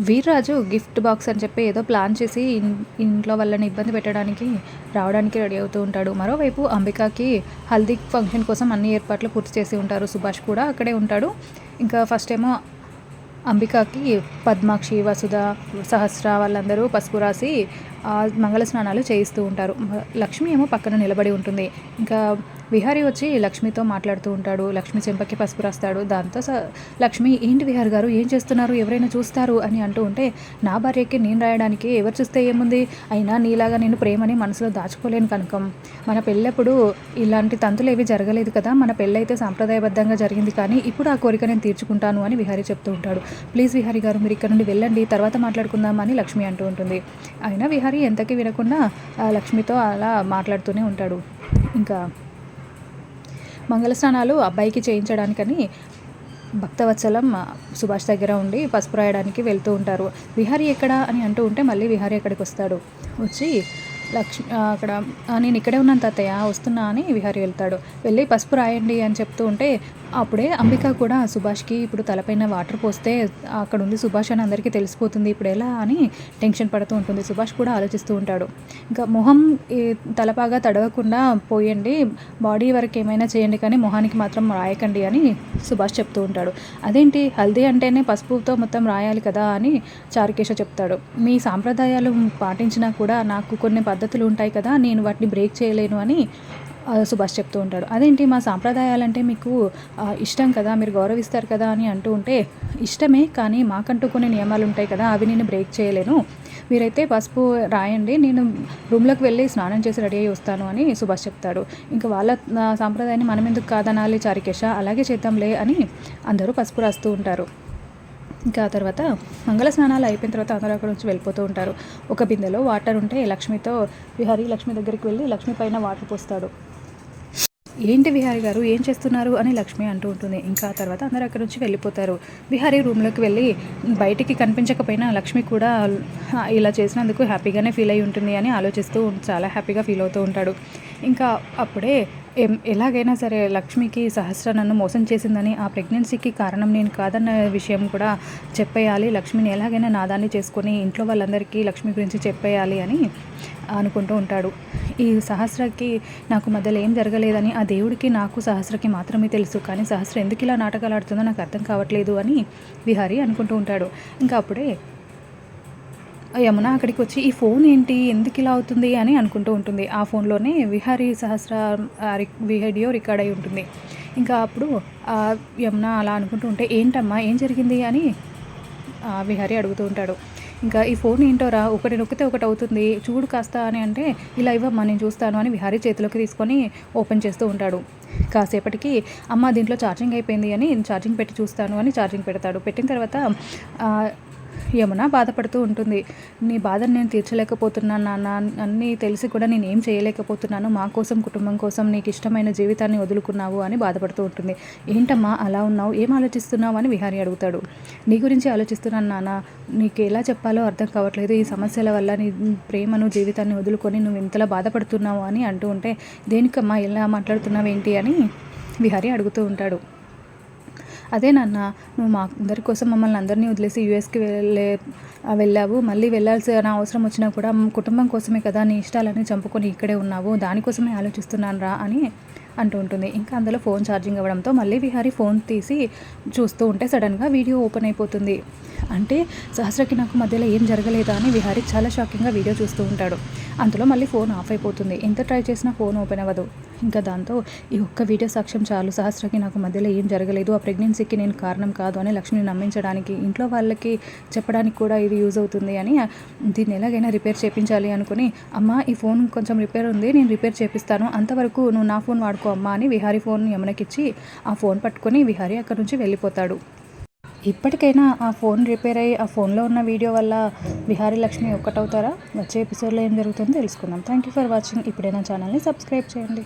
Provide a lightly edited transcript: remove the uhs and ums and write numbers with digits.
Veerraju gift box అని చెప్పి ఏదో ప్లాన్ చేసి ఇంట్లో వాళ్ళని ఇబ్బంది పెట్టడానికి రావడానికి రెడీ అవుతూ ఉంటాడు. మరోవైపు అంబికకి హల్దీ ఫంక్షన్ కోసం అన్ని ఏర్పాట్లు పూర్తి చేసి ఉంటారు. సుభాష్ కూడా అక్కడే ఉంటాడు. ఇంకా ఫస్ట్ ఏమో అంబికకి పద్మాక్షి, వసుధ, సహస్ర వాళ్ళందరూ పసుపు రాసి మంగళ స్నానాలు చేయిస్తూ ఉంటారు. లక్ష్మి ఏమో పక్కన నిలబడి ఉంటుంది. ఇంకా విహారీ వచ్చి లక్ష్మితో మాట్లాడుతూ ఉంటాడు. లక్ష్మి చెంపకి పసుపు రాస్తాడు. దాంతో లక్ష్మి, ఏంటి విహారీ గారు ఏం చేస్తున్నారు, ఎవరైనా చూస్తారు అని అంటూ ఉంటే, నా భార్యకి నేను రాయడానికి ఎవరు చూస్తే ఏముంది, అయినా నీలాగా నేను ప్రేమని మనసులో దాచుకోలేను కనుకం. మన పెళ్ళప్పుడు ఇలాంటి తంతులు ఏవి జరగలేదు కదా, మన పెళ్ళైతే సాంప్రదాయబద్ధంగా జరిగింది, కానీ ఇప్పుడు ఆ కోరిక నేను తీర్చుకుంటాను అని విహారీ చెప్తూ ఉంటాడు. ప్లీజ్ విహారీ గారు మీరు ఇక్కడ నుండి వెళ్ళండి, తర్వాత మాట్లాడుకుందాం అని లక్ష్మి అంటూ ఉంటుంది. అయినా విహారీ ఎంతకీ వినకుండా లక్ష్మితో అలా మాట్లాడుతూనే ఉంటాడు. ఇంకా మంగళస్నానాలు అబ్బాయికి చేయించడానికని భక్తవత్సలం సుభాష్ దగ్గర ఉండి పసుపు రాయడానికి వెళ్తూ ఉంటారు. విహారీ ఎక్కడా అని అంటూ ఉంటే మళ్ళీ విహారీ అక్కడికి వస్తాడు. వచ్చి అక్కడ నేను ఇక్కడే ఉన్నాను తాతయ్య, వస్తున్నా అని విహారీ వెళ్తాడు. వెళ్ళి పసుపు రాయండి అని చెప్తూ ఉంటే అప్పుడే అంబిక కూడా సుభాష్కి ఇప్పుడు తలపైన వాటర్ పోస్తే అక్కడ ఉంది సుభాష్ అని అందరికీ తెలిసిపోతుంది, ఇప్పుడు ఎలా అని టెన్షన్ పడుతూ ఉంటుంది. సుభాష్ కూడా ఆలోచిస్తూ ఉంటాడు. ఇంకా మొహం తలపాగా తడవకుండా పోయండి, బాడీ వరకు ఏమైనా చేయండి, కానీ మొహానికి మాత్రం రాయకండి అని సుభాష్ చెప్తూ ఉంటాడు. అదేంటి హల్దీ అంటేనే పసుపుతో మొత్తం రాయాలి కదా అని చారుకేశ చెప్తాడు. మీ సాంప్రదాయాలు పాటించినా కూడా నాకు కొన్ని పద్ధతులు ఉంటాయి కదా, నేను వాటిని బ్రేక్ చేయలేను అని సుభాష్ చెప్తూ ఉంటాడు. అదేంటి మా సాంప్రదాయాలంటే మీకు ఇష్టం కదా, మీరు గౌరవిస్తారు కదా అని అంటూ ఉంటే, ఇష్టమే కానీ మాకంటూ కొన్ని నియమాలు ఉంటాయి కదా, అవి నేను బ్రేక్ చేయలేను, మీరైతే పసుపు రాయండి, నేను రూమ్లోకి వెళ్ళి స్నానం చేసి రెడీ అయ్యి వస్తాను అని సుభాష్ చెప్తాడు. ఇంకా వాళ్ళ సాంప్రదాయాన్ని మనం ఎందుకు కాదనాలి చారుకేశ, అలాగే చేద్దాంలే అని అందరూ పసుపు రాస్తూ ఉంటారు. ఇంకా ఆ తర్వాత మంగళ స్నానాలు అయిపోయిన తర్వాత అందరూ అక్కడ నుంచి వెళ్ళిపోతూ ఉంటారు. ఒక బిందెలో వాటర్ ఉంటే లక్ష్మితో విహారీ లక్ష్మి దగ్గరికి వెళ్ళి లక్ష్మి పైన వాటర్ పోస్తాడు. ఏంటి విహారీ గారు ఏం చేస్తున్నారు అని లక్ష్మి అంటూ ఉంటుంది. ఇంకా తర్వాత అందరూ అక్కడ నుంచి వెళ్ళిపోతారు. విహారీ రూమ్లోకి వెళ్ళి బయటికి కనిపించకపోయినా లక్ష్మి కూడా ఇలా చేసినందుకు హ్యాపీగానే ఫీల్ అయి ఉంటుంది అని ఆలోచిస్తూ చాలా హ్యాపీగా ఫీల్ అవుతూ ఉంటాడు. ఇంకా అప్పుడే ఎలాగైనా సరే లక్ష్మికి సహస్ర నన్ను మోసం చేసిందని, ఆ ప్రెగ్నెన్సీకి కారణం నేను కాదన్న విషయం కూడా చెప్పేయాలి, లక్ష్మిని ఎలాగైనా నాదాన్ని చేసుకొని ఇంట్లో వాళ్ళందరికీ లక్ష్మి గురించి చెప్పేయాలి అని అనుకుంటూ ఉంటాడు. ఈ సహస్రకి నాకు మధ్యలో ఏం జరగలేదని, ఆ దేవుడికి నాకు సహస్రకి మాత్రమే తెలుసు, కానీ సహస్ర ఎందుకు ఇలా నాటకాలు ఆడుతుందో నాకు అర్థం కావట్లేదు అని విహారీ అనుకుంటూ ఉంటాడు. ఇంకా అప్పుడే యమున అక్కడికి వచ్చి ఈ ఫోన్ ఏంటి ఎందుకు ఇలా అవుతుంది అని అనుకుంటూ ఉంటుంది. ఆ ఫోన్లోనే విహారీ సహస్ర వీడియో రికార్డ్ అయి ఉంటుంది. ఇంకా అప్పుడు యమున అలా అనుకుంటూ ఉంటే, ఏంటమ్మా ఏం జరిగింది అని విహారీ అడుగుతూ ఉంటాడు. ఇంకా ఈ ఫోన్ ఏంటోరా, ఒకటి నొక్కితే ఒకటి అవుతుంది, చూడు కాస్త అని అంటే, ఇలా ఇవ్వమ్మా నేను చూస్తాను అని విహారీ చేతిలోకి తీసుకొని ఓపెన్ చేస్తూ ఉంటాడు. కాసేపటికి అమ్మ దీంట్లో ఛార్జింగ్ అయిపోయింది అని, ఛార్జింగ్ పెట్టి చూస్తాను అని ఛార్జింగ్ పెడతాడు. పెట్టిన తర్వాత యమున బాధపడుతూ ఉంటుంది. నీ బాధను నేను తీర్చలేకపోతున్నాను నాన్న, అన్నీ తెలిసి కూడా నేను ఏం చేయలేకపోతున్నాను, మా కోసం కుటుంబం కోసం నీకు ఇష్టమైన జీవితాన్ని వదులుకున్నావు అని బాధపడుతూ ఉంటుంది. ఏంటమ్మా అలా ఉన్నావు, ఏం ఆలోచిస్తున్నావు అని విహారీ అడుగుతాడు. నీ గురించి ఆలోచిస్తున్నాను నాన్న, నీకు ఎలా చెప్పాలో అర్థం కావట్లేదు, ఈ సమస్యల వల్ల నీ ప్రేమను జీవితాన్ని వదులుకొని నువ్వు ఇంతలా బాధపడుతున్నావు అని అంటూ ఉంటే, దేనికమ్మా ఎలా మాట్లాడుతున్నావు ఏంటి అని విహారీ అడుగుతూ ఉంటాడు. అదే నాన్న, నువ్వు మా అందరి కోసం మమ్మల్ని అందరినీ వదిలేసి యూఎస్కి వెళ్ళావు, మళ్ళీ వెళ్ళాల్సిన అవసరం వచ్చినా కూడా కుటుంబం కోసమే కదా నీ ఇష్టాలని చంపుకొని ఇక్కడే ఉన్నావు, దానికోసమే ఆలోచిస్తున్నాను రా అని అంటూ ఉంటుంది. ఇంకా అందులో ఫోన్ ఛార్జింగ్ అవ్వడంతో మళ్ళీ విహారీ ఫోన్ తీసి చూస్తూ ఉంటే సడన్గా వీడియో ఓపెన్ అయిపోతుంది. అంటే సహస్రకి నాకు మధ్యలో ఏం జరగలేదా అని విహారీ చాలా షాకింగ్గా వీడియో చూస్తూ ఉంటాడు. అందులో మళ్ళీ ఫోన్ ఆఫ్ అయిపోతుంది. ఎంత ట్రై చేసినా ఫోన్ ఓపెన్ అవ్వదు. ఇంకా దాంతో ఈ ఒక్క వీడియో సాక్ష్యం చాలు, సహస్రకి నాకు మధ్యలో ఏం జరగలేదు, ఆ ప్రెగ్నెన్సీకి నేను కారణం కాదు అని లక్ష్మిని నమ్మించడానికి, ఇంట్లో వాళ్ళకి చెప్పడానికి కూడా ఇది యూజ్ అవుతుంది అని దీన్ని ఎలాగైనా రిపేర్ చేయించాలి అనుకుని, అమ్మ ఈ ఫోన్ కొంచెం రిపేర్ ఉంది నేను రిపేర్ చేపిస్తాను, అంతవరకు నువ్వు నా ఫోన్ వాడుకో అమ్మ అని విహారీ ఫోన్ యమునకిచ్చి ఆ ఫోన్ పట్టుకొని విహారీ అక్కడి నుంచి వెళ్ళిపోతాడు. ఇప్పటికైనా ఆ ఫోన్ రిపేర్ అయ్యి ఆ ఫోన్లో ఉన్న వీడియో వల్ల విహారీ లక్ష్మి ఒక్కటవుతారా? వచ్చే ఎపిసోడ్లో ఏం జరుగుతుందో తెలుసుకుందాం. Thank you for watching. ఇప్పుడైనా ఛానల్ని సబ్స్క్రైబ్ చేయండి.